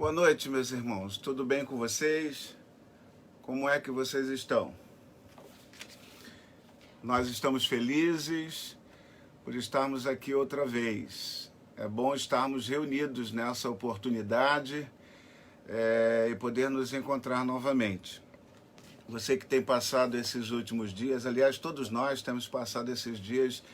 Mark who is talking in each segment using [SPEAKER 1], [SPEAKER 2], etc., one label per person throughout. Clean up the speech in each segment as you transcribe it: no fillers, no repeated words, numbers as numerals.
[SPEAKER 1] Boa noite, meus irmãos. Tudo bem com vocês? Como é que vocês estão? Nós estamos felizes por estarmos aqui outra vez. É bom estarmos reunidos nessa oportunidade e poder nos encontrar novamente. Você que tem passado esses últimos dias, aliás, todos nós temos passado esses dias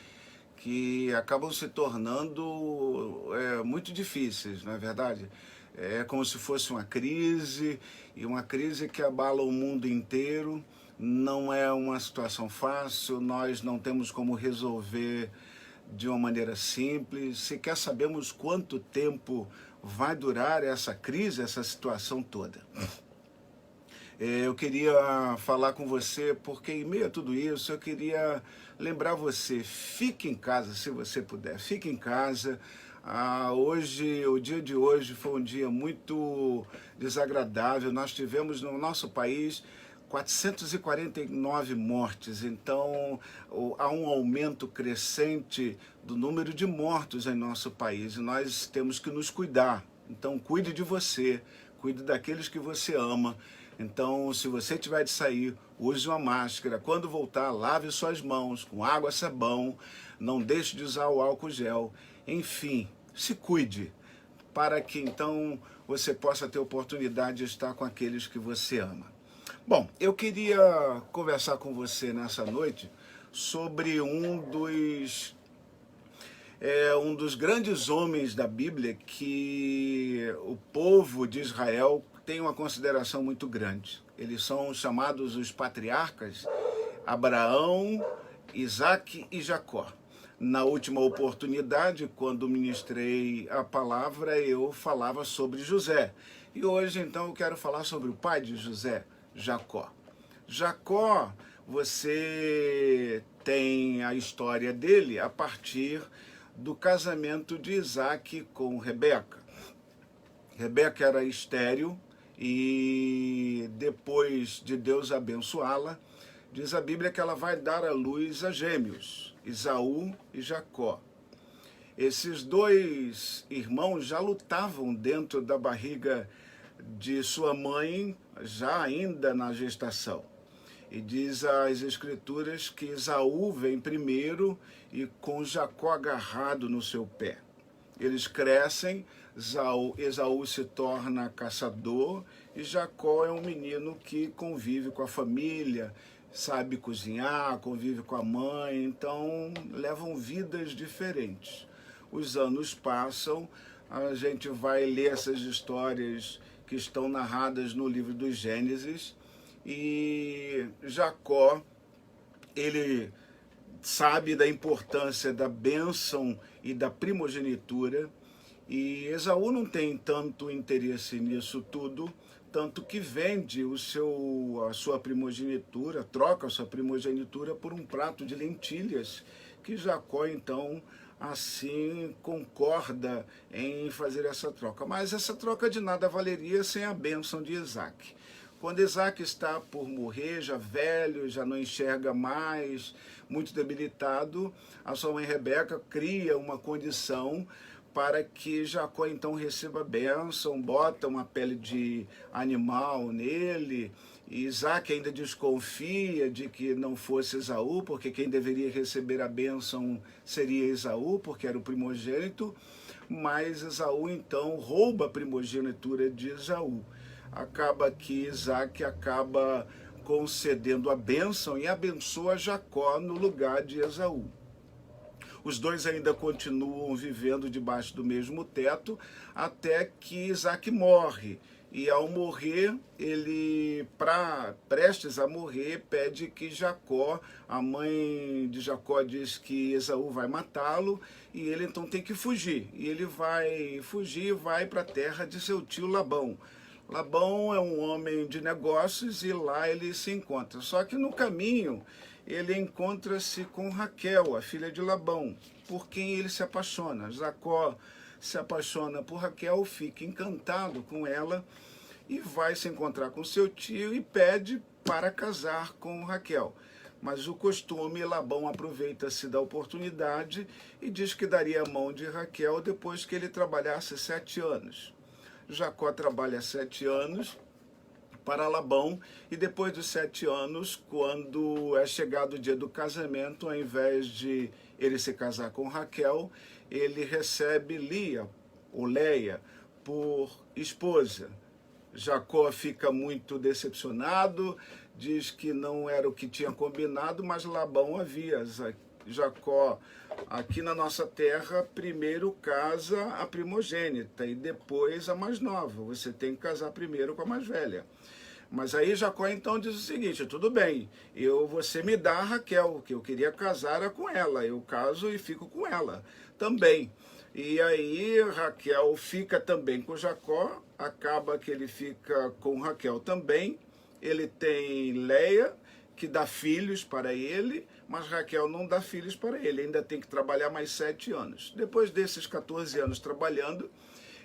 [SPEAKER 1] que acabam se tornando muito difíceis, não é verdade? É como se fosse uma crise, e uma crise que abala o mundo inteiro. Não é uma situação fácil, nós não temos como resolver de uma maneira simples. Sequer sabemos quanto tempo vai durar essa crise, essa situação toda. Eu queria falar com você, porque em meio a tudo isso, eu queria lembrar você, fique em casa se você puder, fique em casa. O dia de hoje foi um dia muito desagradável. Nós tivemos no nosso país 449 mortes, então há um aumento crescente do número de mortos em nosso país e nós temos que nos cuidar. Então cuide de você, cuide daqueles que você ama. Então, se você tiver de sair, use uma máscara. Quando voltar, lave suas mãos com água e sabão. Não deixe de usar o álcool gel. Enfim, se cuide, para que então você possa ter oportunidade de estar com aqueles que você ama. Bom, eu queria conversar com você nessa noite sobre um dos grandes homens da Bíblia que o povo de Israel tem uma consideração muito grande. Eles são chamados os patriarcas Abraão, Isaque e Jacó. Na última oportunidade, quando ministrei a palavra, eu falava sobre José. E hoje, então, eu quero falar sobre o pai de José, Jacó. Jacó, você tem a história dele a partir do casamento de Isaque com Rebeca. Rebeca era estéril e depois de Deus abençoá-la, diz a Bíblia que ela vai dar à luz a gêmeos, Esaú e Jacó. Esses dois irmãos já lutavam dentro da barriga de sua mãe, já ainda na gestação. E diz as Escrituras que Esaú vem primeiro e com Jacó agarrado no seu pé. Eles crescem, Esaú se torna caçador e Jacó é um menino que convive com a família, sabe cozinhar, convive com a mãe, então levam vidas diferentes. Os anos passam, a gente vai ler essas histórias que estão narradas no livro dos Gênesis, e Jacó, ele sabe da importância da bênção e da primogenitura, e Esaú não tem tanto interesse nisso tudo, tanto que vende a sua primogenitura, troca a sua primogenitura por um prato de lentilhas, que Jacó então assim concorda em fazer essa troca. Mas essa troca de nada valeria sem a bênção de Isaque. Quando Isaque está por morrer, já velho, já não enxerga mais, muito debilitado, a sua mãe Rebeca cria uma condição para que Jacó então receba a bênção, bota uma pele de animal nele. E Isaque ainda desconfia de que não fosse Esaú, porque quem deveria receber a bênção seria Esaú, porque era o primogênito, mas Esaú então rouba a primogenitura de Esaú. Acaba que Isaque acaba concedendo a bênção e abençoa Jacó no lugar de Esaú. Os dois ainda continuam vivendo debaixo do mesmo teto, até que Isaque morre. E ao morrer, ele, prestes a morrer, pede que Jacó, a mãe de Jacó diz que Esaú vai matá-lo, e ele então tem que fugir. E ele vai fugir e vai para a terra de seu tio Labão. Labão é um homem de negócios e lá ele se encontra. Só que no caminho ele encontra-se com Raquel, a filha de Labão, por quem ele se apaixona. Jacó se apaixona por Raquel, fica encantado com ela e vai se encontrar com seu tio e pede para casar com Raquel. Mas o costume, Labão aproveita-se da oportunidade e diz que daria a mão de Raquel depois que ele trabalhasse 7 anos. Jacó trabalha 7 anos para Labão, e depois dos 7 anos, quando é chegado o dia do casamento, ao invés de ele se casar com Raquel, ele recebe Lia, ou Leia, por esposa. Jacó fica muito decepcionado, diz que não era o que tinha combinado, mas Labão avisa. Jacó, aqui na nossa terra, primeiro casa a primogênita e depois a mais nova. Você tem que casar primeiro com a mais velha. Mas aí Jacó então diz o seguinte: tudo bem, você me dá a Raquel, que eu queria casar com ela, eu caso e fico com ela também. E aí Raquel fica também com Jacó, acaba que ele fica com Raquel também. Ele tem Leia, que dá filhos para ele, mas Raquel não dá filhos para ele, ainda tem que trabalhar mais 7 anos. Depois desses 14 anos trabalhando,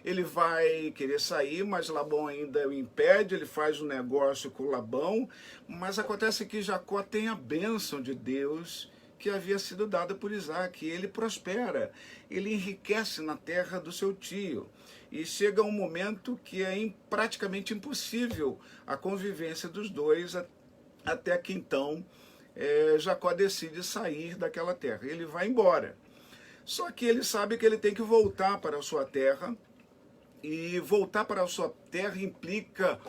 [SPEAKER 1] ele vai querer sair, mas Labão ainda o impede, ele faz um negócio com Labão, mas acontece que Jacó tem a bênção de Deus que havia sido dada por Isaac, e ele prospera, ele enriquece na terra do seu tio, e chega um momento que é praticamente impossível a convivência dos dois, até que então Jacó decide sair daquela terra, ele vai embora. Só que ele sabe que ele tem que voltar para a sua terra, e voltar para a sua terra implica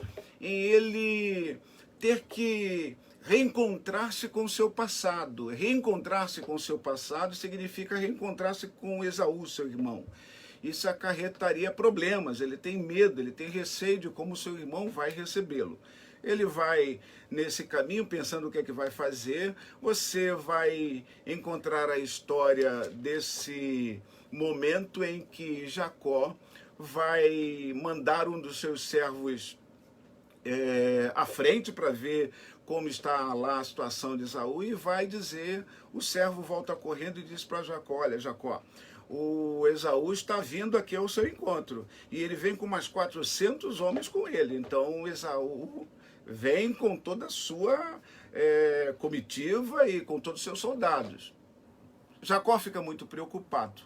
[SPEAKER 1] em ele ter que reencontrar-se com o seu passado. Reencontrar-se com o seu passado significa reencontrar-se com Esaú, seu irmão. Isso acarretaria problemas, ele tem medo, ele tem receio de como seu irmão vai recebê-lo. Ele vai nesse caminho pensando o que é que vai fazer. Você vai encontrar a história desse momento em que Jacó vai mandar um dos seus servos à frente para ver como está lá a situação de Esaú, e vai dizer, o servo volta correndo e diz para Jacó: olha, Jacó, o Esaú está vindo aqui ao seu encontro, e ele vem com mais 400 homens com ele. Então Esaú vem com toda a sua comitiva e com todos os seus soldados. Jacó fica muito preocupado.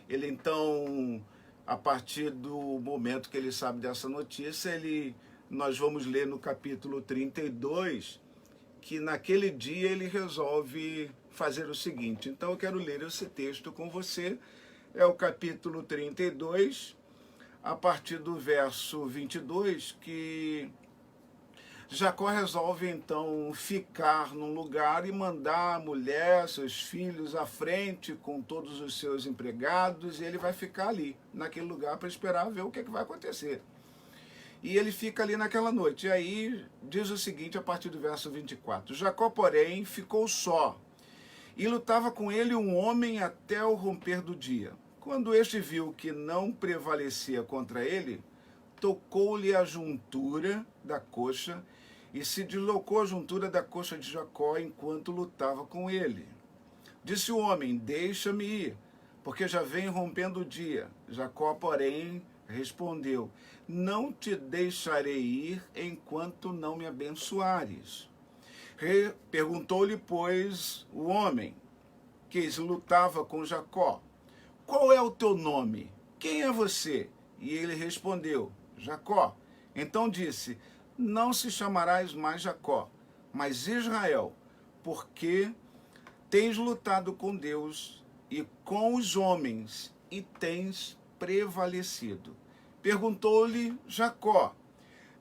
[SPEAKER 1] Ele então, a partir do momento que ele sabe dessa notícia, nós vamos ler no capítulo 32, que naquele dia ele resolve fazer o seguinte. Então eu quero ler esse texto com você, é o capítulo 32, a partir do verso 22, que Jacó resolve então ficar num lugar e mandar a mulher, seus filhos à frente com todos os seus empregados, e ele vai ficar ali, naquele lugar, para esperar ver o que é que vai acontecer. E ele fica ali naquela noite. E aí diz o seguinte, a partir do verso 24: Jacó, porém, ficou só, e lutava com ele um homem até o romper do dia. Quando este viu que não prevalecia contra ele, tocou-lhe a juntura da coxa, e se deslocou a juntura da coxa de Jacó enquanto lutava com ele. Disse o homem: deixa-me ir, porque já vem rompendo o dia. Jacó, porém, respondeu: não te deixarei ir enquanto não me abençoares. Perguntou-lhe, pois, o homem que lutava com Jacó: qual é o teu nome? Quem é você? E ele respondeu: Jacó. Então disse: não se chamarás mais Jacó, mas Israel, porque tens lutado com Deus e com os homens, e tens prevalecido. Perguntou-lhe Jacó: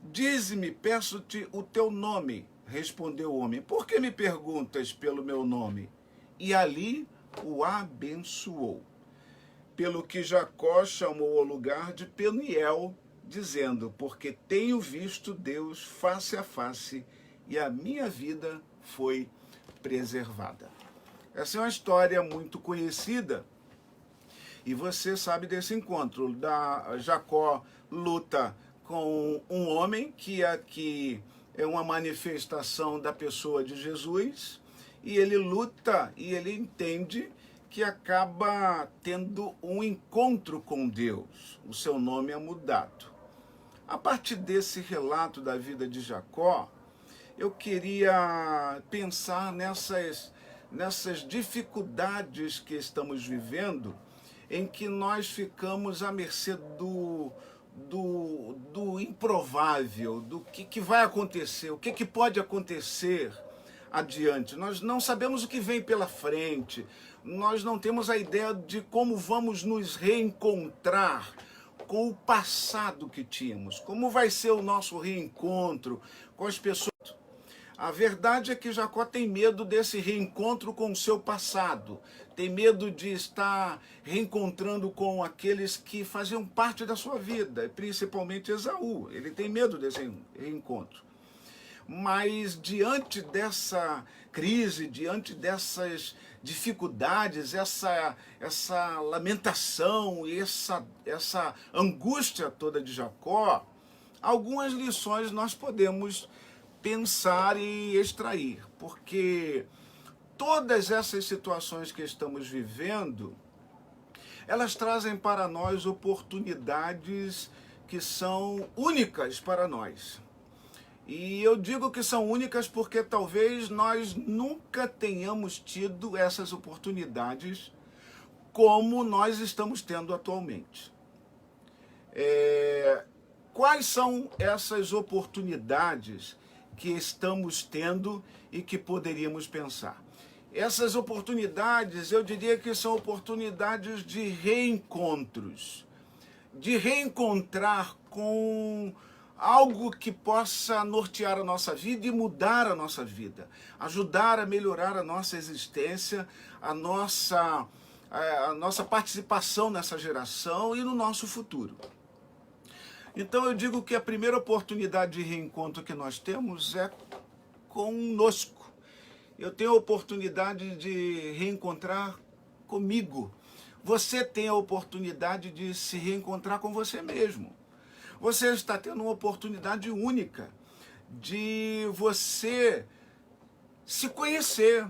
[SPEAKER 1] dize-me, peço-te o teu nome. Respondeu o homem: por que me perguntas pelo meu nome? E ali o abençoou. Pelo que Jacó chamou o lugar de Peniel, dizendo: porque tenho visto Deus face a face, e a minha vida foi preservada. Essa é uma história muito conhecida, e você sabe desse encontro. Jacó luta com um homem que aqui é uma manifestação da pessoa de Jesus, e ele luta e ele entende que acaba tendo um encontro com Deus. O seu nome é mudado. A partir desse relato da vida de Jacó, eu queria pensar nessas dificuldades que estamos vivendo, em que nós ficamos à mercê do improvável, do que vai acontecer, o que pode acontecer adiante. Nós não sabemos o que vem pela frente, nós não temos a ideia de como vamos nos reencontrar com o passado que tínhamos, como vai ser o nosso reencontro com as pessoas. A verdade é que Jacó tem medo desse reencontro com o seu passado, tem medo de estar reencontrando com aqueles que faziam parte da sua vida, principalmente Esaú. Ele tem medo desse reencontro. Mas diante dessa crise, diante dessas dificuldades, essa lamentação e essa angústia toda de Jacó, algumas lições nós podemos pensar e extrair, porque todas essas situações que estamos vivendo, elas trazem para nós oportunidades que são únicas para nós. E eu digo que são únicas porque talvez nós nunca tenhamos tido essas oportunidades como nós estamos tendo atualmente. Quais são essas oportunidades que estamos tendo e que poderíamos pensar? Essas oportunidades, eu diria que são oportunidades de reencontros, de reencontrar com algo que possa nortear a nossa vida e mudar a nossa vida, ajudar a melhorar a nossa existência, a nossa participação nessa geração e no nosso futuro. Então eu digo que a primeira oportunidade de reencontro que nós temos é conosco. Eu tenho a oportunidade de reencontrar comigo. Você tem a oportunidade de se reencontrar com você mesmo. Você está tendo uma oportunidade única de você se conhecer,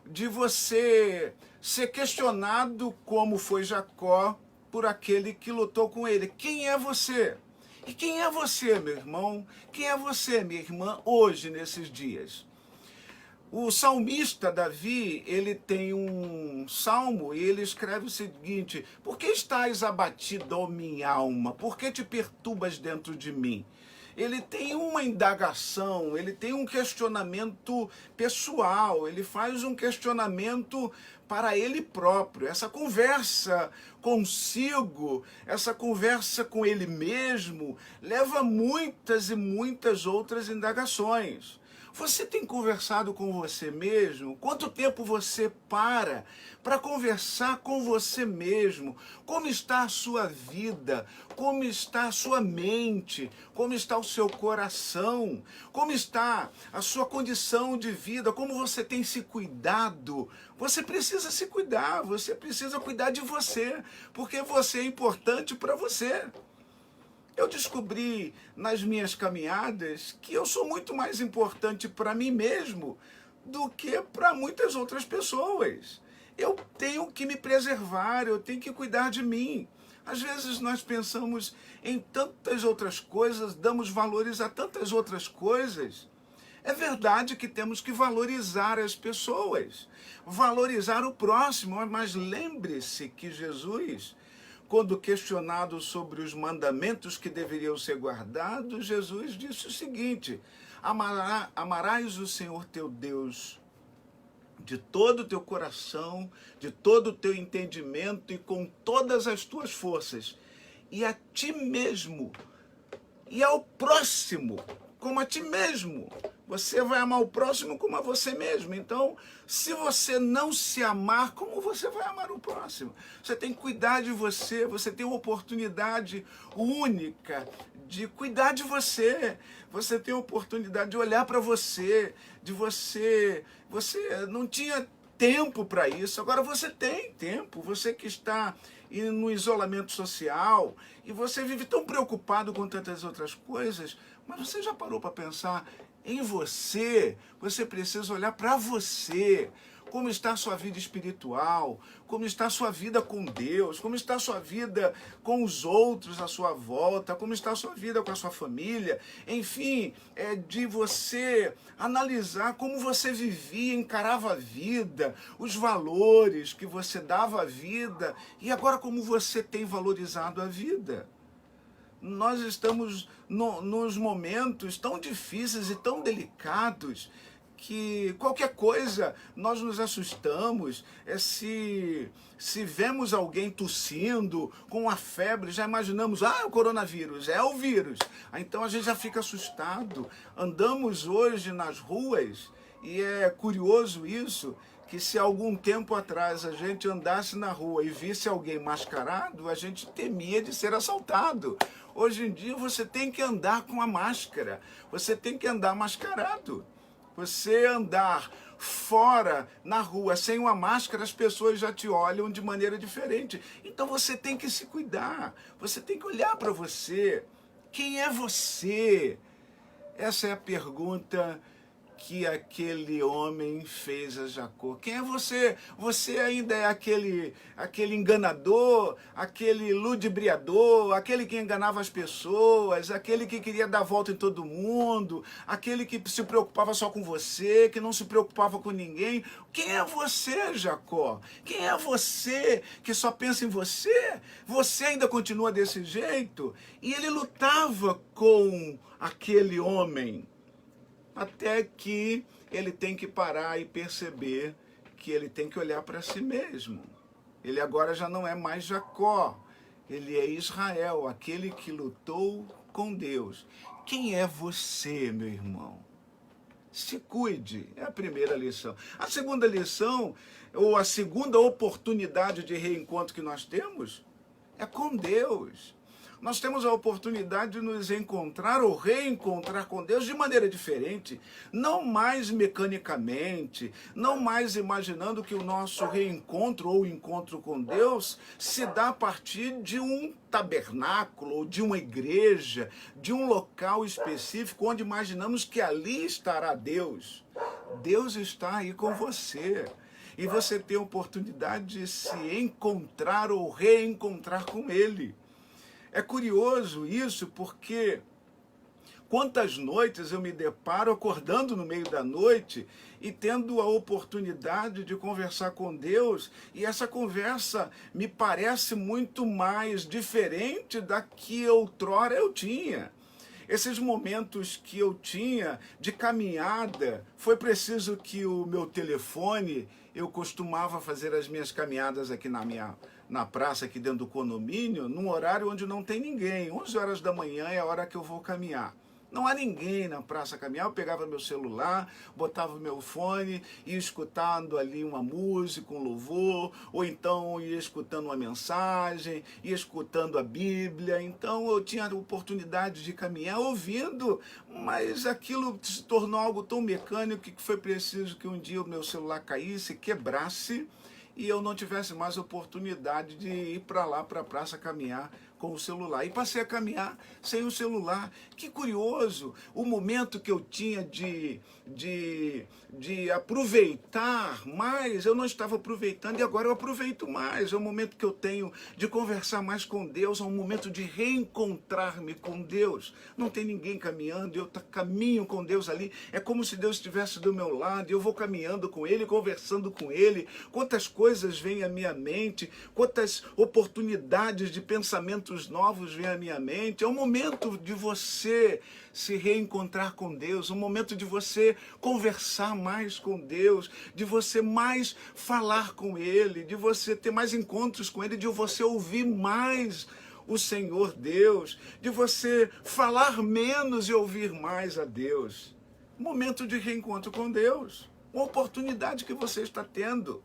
[SPEAKER 1] de você ser questionado como foi Jacó por aquele que lutou com ele. Quem é você? E quem é você, meu irmão? Quem é você, minha irmã, hoje, nesses dias? O salmista Davi, ele tem um salmo e ele escreve o seguinte: por que estás abatido, ó minha alma? Por que te perturbas dentro de mim? Ele tem uma indagação, ele tem um questionamento pessoal, ele faz um questionamento para ele próprio. Essa conversa consigo, essa conversa com ele mesmo, leva muitas e muitas outras indagações. Você tem conversado com você mesmo? Quanto tempo você para conversar com você mesmo? Como está a sua vida? Como está a sua mente? Como está o seu coração? Como está a sua condição de vida? Como você tem se cuidado? Você precisa se cuidar, você precisa cuidar de você, porque você é importante para você. Eu descobri nas minhas caminhadas que eu sou muito mais importante para mim mesmo do que para muitas outras pessoas. Eu tenho que me preservar, eu tenho que cuidar de mim. Às vezes nós pensamos em tantas outras coisas, damos valores a tantas outras coisas. É verdade que temos que valorizar as pessoas, valorizar o próximo, mas lembre-se que Jesus, quando questionado sobre os mandamentos que deveriam ser guardados, Jesus disse o seguinte: amarás o Senhor teu Deus de todo o teu coração, de todo o teu entendimento e com todas as tuas forças, e a ti mesmo, e ao próximo como a ti mesmo. Você vai amar o próximo como a você mesmo. Então, se você não se amar, como você vai amar o próximo? Você tem que cuidar de você, você tem uma oportunidade única de cuidar de você. Você tem a oportunidade de olhar para você, você não tinha tempo para isso, agora você tem tempo. Você que está no isolamento social e você vive tão preocupado com tantas outras coisas, mas você já parou para pensar em você? Você precisa olhar para você. Como está a sua vida espiritual? Como está a sua vida com Deus? Como está a sua vida com os outros à sua volta? Como está a sua vida com a sua família? Enfim, é de você analisar como você vivia, encarava a vida, os valores que você dava à vida e agora como você tem valorizado a vida. Nós estamos nos momentos tão difíceis e tão delicados que qualquer coisa nós nos assustamos. Se vemos alguém tossindo com uma febre, já imaginamos, é o coronavírus, é o vírus. Então a gente já fica assustado. Andamos hoje nas ruas e é curioso isso, que se algum tempo atrás a gente andasse na rua e visse alguém mascarado, a gente temia de ser assaltado. Hoje em dia você tem que andar com a máscara, você tem que andar mascarado. Você andar fora, na rua, sem uma máscara, as pessoas já te olham de maneira diferente. Então você tem que se cuidar, você tem que olhar para você. Quem é você? Essa é a pergunta que aquele homem fez a Jacó. Quem é você? Você ainda é aquele enganador, aquele ludibriador, aquele que enganava as pessoas, aquele que queria dar volta em todo mundo, aquele que se preocupava só com você, que não se preocupava com ninguém. Quem é você, Jacó? Quem é você que só pensa em você? Você ainda continua desse jeito? E ele lutava com aquele homem, até que ele tem que parar e perceber que ele tem que olhar para si mesmo. Ele agora já não é mais Jacó, ele é Israel, aquele que lutou com Deus. Quem é você, meu irmão? Se cuide, é a primeira lição. A segunda lição, ou a segunda oportunidade de reencontro que nós temos, é com Deus. Nós temos a oportunidade de nos encontrar ou reencontrar com Deus de maneira diferente, não mais mecanicamente, não mais imaginando que o nosso reencontro ou encontro com Deus se dá a partir de um tabernáculo, ou de uma igreja, de um local específico onde imaginamos que ali estará Deus. Deus está aí com você. E você tem a oportunidade de se encontrar ou reencontrar com Ele. É curioso isso porque quantas noites eu me deparo acordando no meio da noite e tendo a oportunidade de conversar com Deus, e essa conversa me parece muito mais diferente da que outrora eu tinha. Esses momentos que eu tinha de caminhada, foi preciso que o meu telefone, eu costumava fazer as minhas caminhadas aqui na praça, aqui dentro do condomínio, num horário onde não tem ninguém. 11 horas da manhã é a hora que eu vou caminhar. Não há ninguém na praça caminhar, eu pegava meu celular, botava o meu fone, ia escutando ali uma música, um louvor, ou então ia escutando uma mensagem, ia escutando a Bíblia. Então eu tinha a oportunidade de caminhar ouvindo, mas aquilo se tornou algo tão mecânico que foi preciso que um dia o meu celular caísse, quebrasse, e eu não tivesse mais oportunidade de ir para lá, para a praça, caminhar com o celular. E passei a caminhar sem o celular. Que curioso, o momento que eu tinha de aproveitar mais, eu não estava aproveitando e agora eu aproveito mais. É o momento que eu tenho de conversar mais com Deus, é um momento de reencontrar-me com Deus. Não tem ninguém caminhando, eu caminho com Deus ali. É como se Deus estivesse do meu lado, eu vou caminhando com Ele, conversando com Ele. Quantas coisas vêm à minha mente, quantas oportunidades de pensamentos novos vêm à minha mente. É um momento de você se reencontrar com Deus, um momento de você conversar mais com Deus, de você mais falar com Ele, de você ter mais encontros com Ele, de você ouvir mais o Senhor Deus, de você falar menos e ouvir mais a Deus. Um momento de reencontro com Deus, uma oportunidade que você está tendo.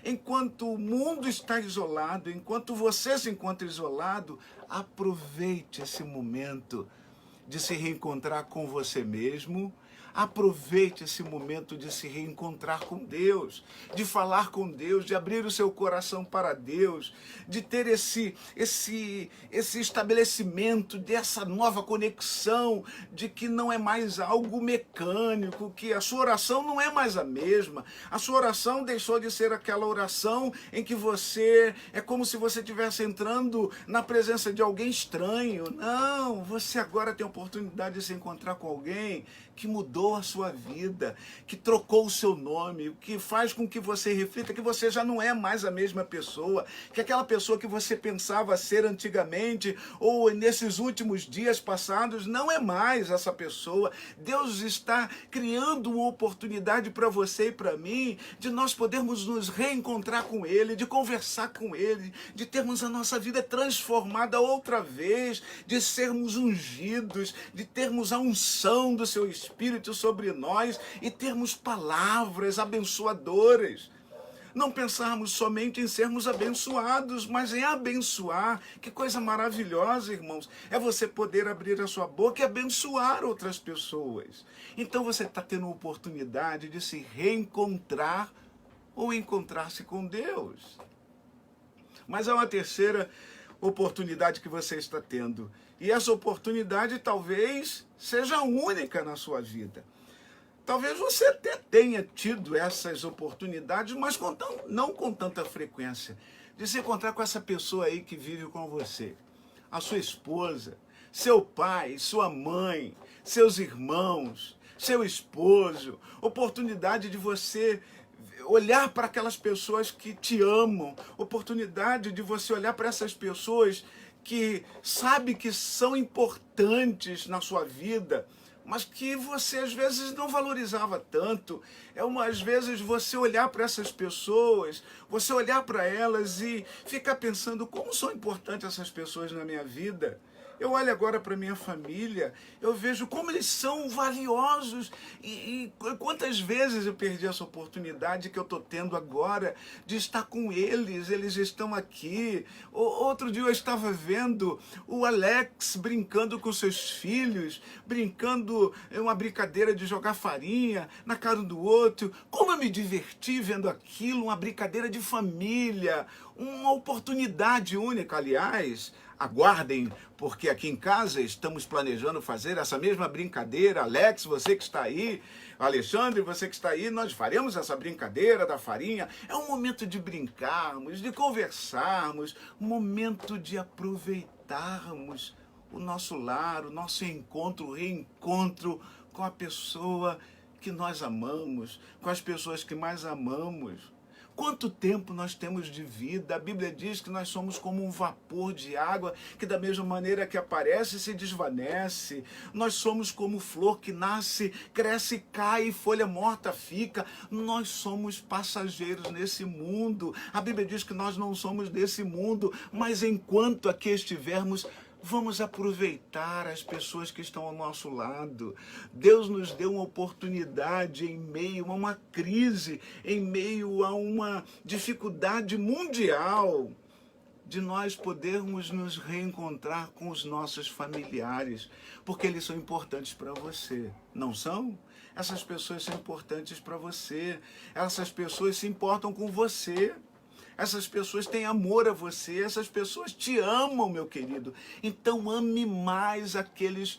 [SPEAKER 1] Enquanto o mundo está isolado, enquanto você se encontra isolado, aproveite esse momento de se reencontrar com você mesmo. Aproveite esse momento de se reencontrar com Deus, de falar com Deus, de abrir o seu coração para Deus, de ter esse estabelecimento dessa nova conexão, de que não é mais algo mecânico, que a sua oração não é mais a mesma. A sua oração deixou de ser aquela oração em que você, é como se você estivesse entrando na presença de alguém estranho. Não, você agora tem a oportunidade de se encontrar com alguém que mudou mudou a sua vida, que trocou o seu nome, que faz com que você reflita que você já não é mais a mesma pessoa, que aquela pessoa que você pensava ser antigamente ou nesses últimos dias passados não é mais essa pessoa. Deus está criando uma oportunidade para você e para mim de nós podermos nos reencontrar com Ele, de conversar com Ele, de termos a nossa vida transformada outra vez, de sermos ungidos, de termos a unção do Seu Espírito sobre nós e termos palavras abençoadoras. Não pensarmos somente em sermos abençoados, mas em abençoar. Que coisa maravilhosa, irmãos. É você poder abrir a sua boca e abençoar outras pessoas. Então você está tendo a oportunidade de se reencontrar ou encontrar-se com Deus. Mas há uma terceira oportunidade que você está tendo. E essa oportunidade talvez seja única na sua vida. Talvez você até tenha tido essas oportunidades, mas não com tanta frequência, de se encontrar com essa pessoa aí que vive com você. A sua esposa, seu pai, sua mãe, seus irmãos, seu esposo. Oportunidade de você olhar para aquelas pessoas que te amam. Oportunidade de você olhar para essas pessoas que sabe que são importantes na sua vida, mas que você às vezes não valorizava tanto. Às vezes você olhar para essas pessoas, você olhar para elas e ficar pensando como são importantes essas pessoas na minha vida. Eu olho agora para minha família, eu vejo como eles são valiosos e quantas vezes eu perdi essa oportunidade que eu estou tendo agora de estar com eles. Eles estão aqui. Outro dia eu estava vendo o Alex brincando com seus filhos, brincando uma brincadeira de jogar farinha na cara do outro. Como eu me diverti vendo aquilo, uma brincadeira de família, uma oportunidade única. Aliás, aguardem, porque aqui em casa estamos planejando fazer essa mesma brincadeira. Alex, você que está aí, Alexandre, você que está aí, nós faremos essa brincadeira da farinha. É um momento de brincarmos, de conversarmos, um momento de aproveitarmos o nosso lar, o nosso encontro, o reencontro com a pessoa que nós amamos, com as pessoas que mais amamos. Quanto tempo nós temos de vida? A Bíblia diz que nós somos como um vapor de água, que da mesma maneira que aparece, se desvanece. Nós somos como flor que nasce, cresce, cai, folha morta fica. Nós somos passageiros nesse mundo. A Bíblia diz que nós não somos desse mundo, mas enquanto aqui estivermos, vamos aproveitar as pessoas que estão ao nosso lado. Deus nos deu uma oportunidade em meio a uma crise, em meio a uma dificuldade mundial, de nós podermos nos reencontrar com os nossos familiares, porque eles são importantes para você, não são? Essas pessoas são importantes para você, essas pessoas se importam com você. Essas pessoas têm amor a você, essas pessoas te amam, meu querido. Então ame mais aqueles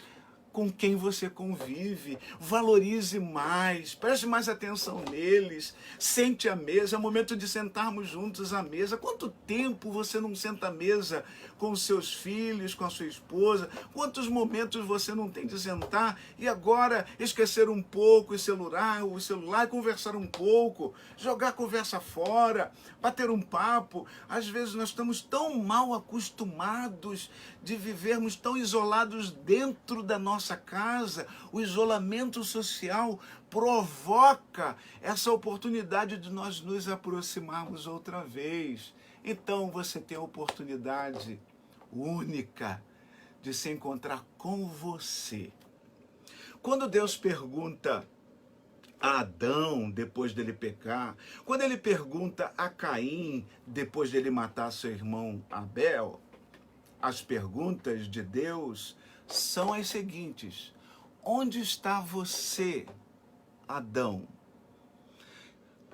[SPEAKER 1] com quem você convive, valorize mais, preste mais atenção neles, sente à mesa, é o momento de sentarmos juntos à mesa. Quanto tempo você não senta à mesa com os seus filhos, com a sua esposa? Quantos momentos você não tem de sentar e agora esquecer um pouco o celular e conversar um pouco, jogar a conversa fora, bater um papo? Às vezes nós estamos tão mal acostumados de vivermos tão isolados dentro da nossa casa. O isolamento social provoca essa oportunidade de nós nos aproximarmos outra vez. Então você tem a oportunidade única de se encontrar com você. Quando Deus pergunta a Adão depois dele pecar, quando ele pergunta a Caim depois dele matar seu irmão Abel, as perguntas de Deus são as seguintes: onde está você, Adão?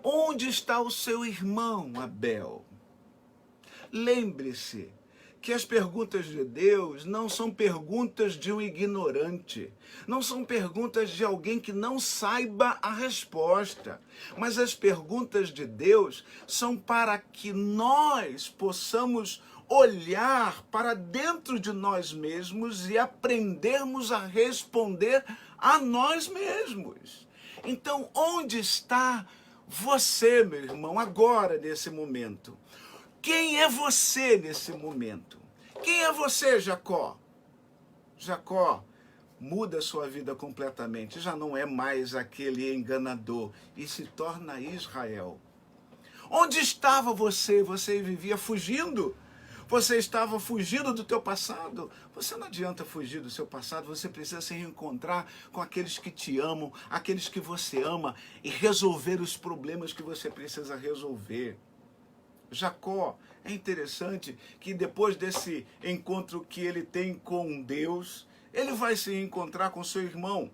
[SPEAKER 1] Onde está o seu irmão, Abel? Lembre-se que as perguntas de Deus não são perguntas de um ignorante, não são perguntas de alguém que não saiba a resposta, mas as perguntas de Deus são para que nós possamos olhar para dentro de nós mesmos e aprendermos a responder a nós mesmos. Então, onde está você, meu irmão, agora, nesse momento? Quem é você nesse momento? Quem é você, Jacó? Jacó muda sua vida completamente, já não é mais aquele enganador e se torna Israel. Onde estava você? Você vivia fugindo? Você estava fugindo do teu passado? Você não adianta fugir do seu passado, você precisa se reencontrar com aqueles que te amam, aqueles que você ama e resolver os problemas que você precisa resolver. Jacó, é interessante que depois desse encontro que ele tem com Deus, ele vai se reencontrar com seu irmão.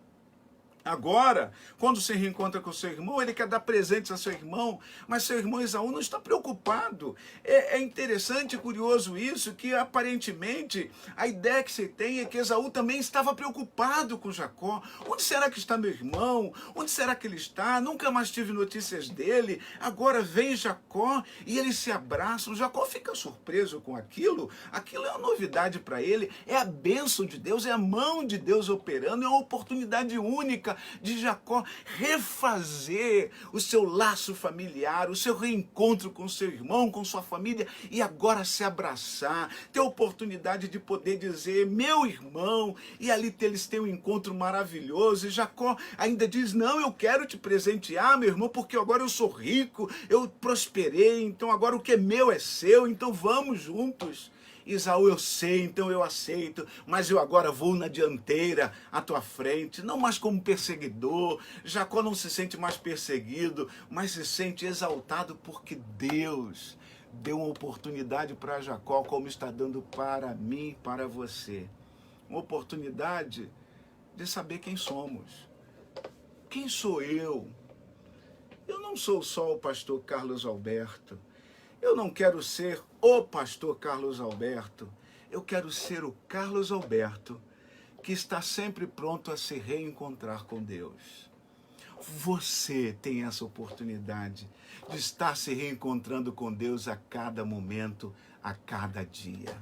[SPEAKER 1] Agora, quando se reencontra com seu irmão, ele quer dar presentes a seu irmão, mas seu irmão Esaú não está preocupado. É interessante e curioso isso, que aparentemente a ideia que se tem é que Esaú também estava preocupado com Jacó. Onde será que está meu irmão? Onde será que ele está? Nunca mais tive notícias dele. Agora vem Jacó e eles se abraçam. Jacó fica surpreso com aquilo. Aquilo é uma novidade para ele. É a bênção de Deus, é a mão de Deus operando, é uma oportunidade única de Jacó refazer o seu laço familiar, o seu reencontro com seu irmão, com sua família, e agora se abraçar, ter a oportunidade de poder dizer, meu irmão, e ali eles têm um encontro maravilhoso, e Jacó ainda diz, não, eu quero te presentear, meu irmão, porque agora eu sou rico, eu prosperei, então agora o que é meu é seu, então vamos juntos. Esaú, eu sei, então eu aceito, mas eu agora vou na dianteira, à tua frente, não mais como perseguidor. Jacó não se sente mais perseguido, mas se sente exaltado porque Deus deu uma oportunidade para Jacó, como está dando para mim e para você. Uma oportunidade de saber quem somos. Quem sou eu? Eu não sou só o pastor Carlos Alberto. Eu não quero ser o pastor Carlos Alberto, eu quero ser o Carlos Alberto que está sempre pronto a se reencontrar com Deus. Você tem essa oportunidade de estar se reencontrando com Deus a cada momento, a cada dia.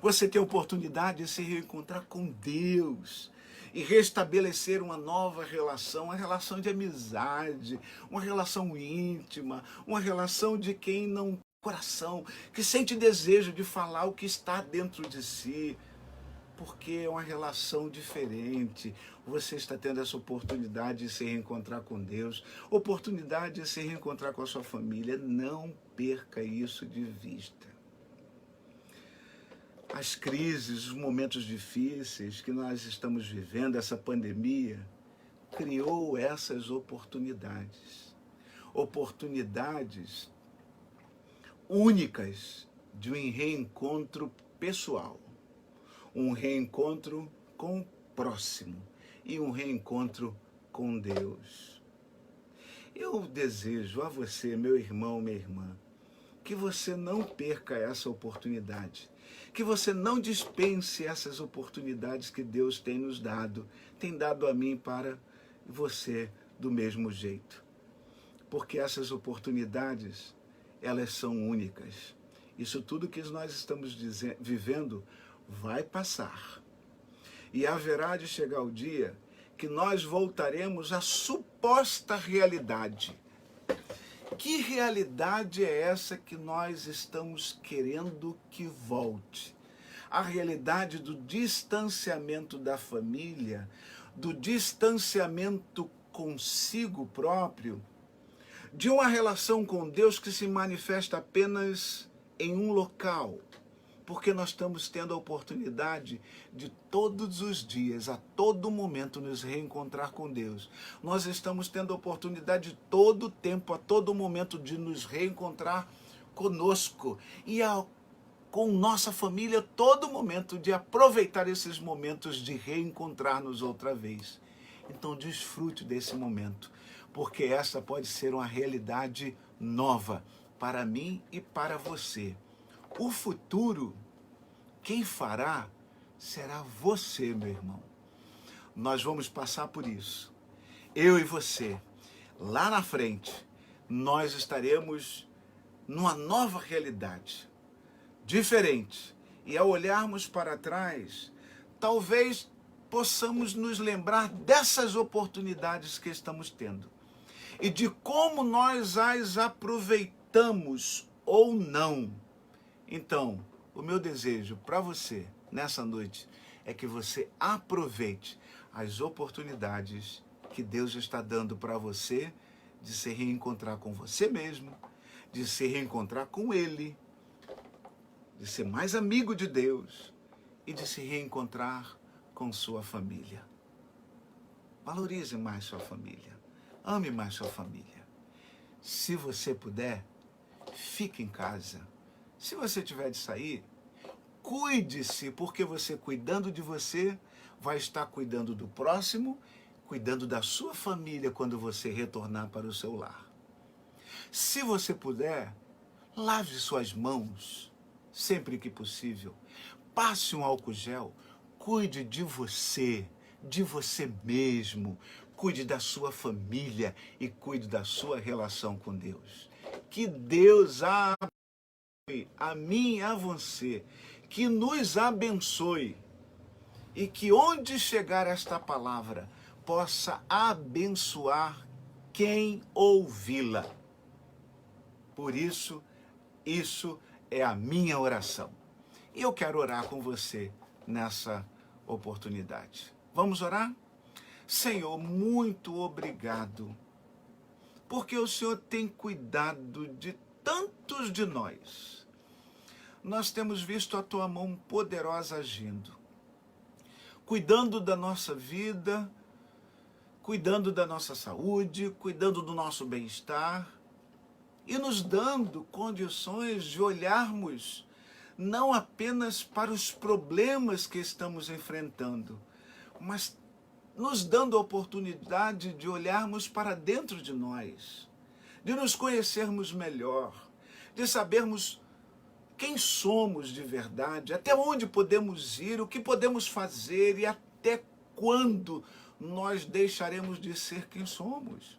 [SPEAKER 1] Você tem a oportunidade de se reencontrar com Deus e restabelecer uma nova relação, uma relação de amizade, uma relação íntima, uma relação de quem não coração, que sente desejo de falar o que está dentro de si, porque é uma relação diferente. Você está tendo essa oportunidade de se reencontrar com Deus, oportunidade de se reencontrar com a sua família. Não perca isso de vista. As crises, os momentos difíceis que nós estamos vivendo, essa pandemia, criou essas oportunidades. Oportunidades únicas de um reencontro pessoal, um reencontro com o próximo e um reencontro com Deus. Eu desejo a você, meu irmão, minha irmã, que você não perca essa oportunidade, que você não dispense essas oportunidades que Deus tem nos dado, tem dado a mim para você do mesmo jeito. Porque essas oportunidades, elas são únicas. Isso tudo que nós estamos vivendo vai passar. E haverá de chegar o dia que nós voltaremos à suposta realidade. Que realidade é essa que nós estamos querendo que volte? A realidade do distanciamento da família, do distanciamento consigo próprio, de uma relação com Deus que se manifesta apenas em um local, porque nós estamos tendo a oportunidade de todos os dias, a todo momento, nos reencontrar com Deus. Nós estamos tendo a oportunidade de todo tempo, a todo momento, de nos reencontrar conosco e com nossa família, todo momento, de aproveitar esses momentos de reencontrar-nos outra vez. Então desfrute desse momento, porque essa pode ser uma realidade nova para mim e para você. O futuro, quem fará, será você, meu irmão. Nós vamos passar por isso. Eu e você, lá na frente, nós estaremos numa nova realidade, diferente. E ao olharmos para trás, talvez possamos nos lembrar dessas oportunidades que estamos tendo e de como nós as aproveitamos ou não. Então, o meu desejo para você nessa noite é que você aproveite as oportunidades que Deus está dando para você de se reencontrar com você mesmo, de se reencontrar com Ele, de ser mais amigo de Deus e de se reencontrar com sua família. Valorize mais sua família. Ame mais sua família. Se você puder, fique em casa. Se você tiver de sair, cuide-se, porque você cuidando de você, vai estar cuidando do próximo, cuidando da sua família quando você retornar para o seu lar. Se você puder, lave suas mãos, sempre que possível. Passe um álcool gel, cuide de você mesmo, cuide da sua família e cuide da sua relação com Deus. Que Deus abençoe a mim e a você, que nos abençoe e que onde chegar esta palavra possa abençoar quem ouvi-la. Por isso, isso é a minha oração. E eu quero orar com você nessa oportunidade. Vamos orar? Senhor, muito obrigado, porque o Senhor tem cuidado de tantos de nós. Nós temos visto a Tua mão poderosa agindo, cuidando da nossa vida, cuidando da nossa saúde, cuidando do nosso bem-estar e nos dando condições de olharmos não apenas para os problemas que estamos enfrentando, mas nos dando a oportunidade de olharmos para dentro de nós, de nos conhecermos melhor, de sabermos quem somos de verdade, até onde podemos ir, o que podemos fazer e até quando nós deixaremos de ser quem somos.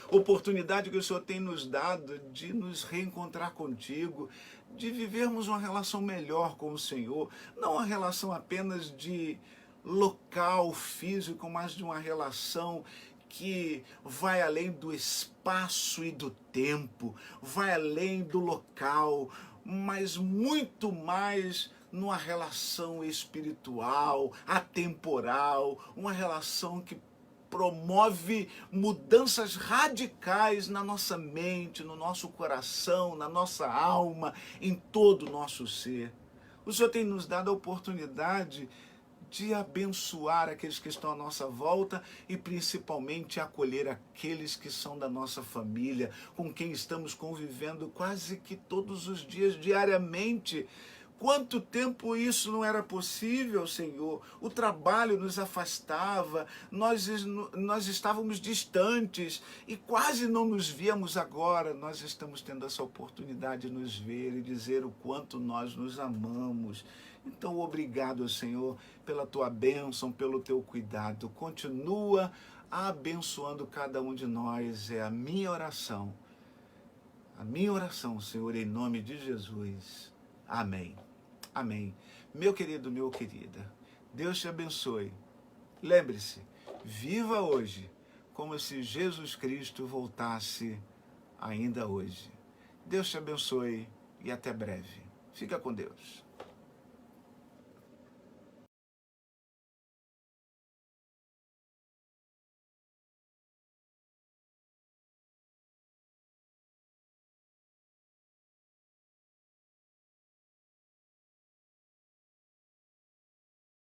[SPEAKER 1] Oportunidade que o Senhor tem nos dado de nos reencontrar contigo, de vivermos uma relação melhor com o Senhor, não uma relação apenas de local físico, mas de uma relação que vai além do espaço e do tempo, vai além do local, mas muito mais numa relação espiritual, atemporal, uma relação que promove mudanças radicais na nossa mente, no nosso coração, na nossa alma, em todo o nosso ser. O Senhor tem nos dado a oportunidade de abençoar aqueles que estão à nossa volta e principalmente acolher aqueles que são da nossa família, com quem estamos convivendo quase que todos os dias, diariamente. Quanto tempo isso não era possível, Senhor? O trabalho nos afastava, nós estávamos distantes e quase não nos víamos. Agora. Nós estamos tendo essa oportunidade de nos ver e dizer o quanto nós nos amamos. Então, obrigado, Senhor, pela Tua bênção, pelo Teu cuidado. Continua abençoando cada um de nós. É a minha oração. A minha oração, Senhor, em nome de Jesus. Amém. Amém. Meu querido, meu querida, Deus te abençoe. Lembre-se, viva hoje como se Jesus Cristo voltasse ainda hoje. Deus te abençoe e até breve. Fica com Deus.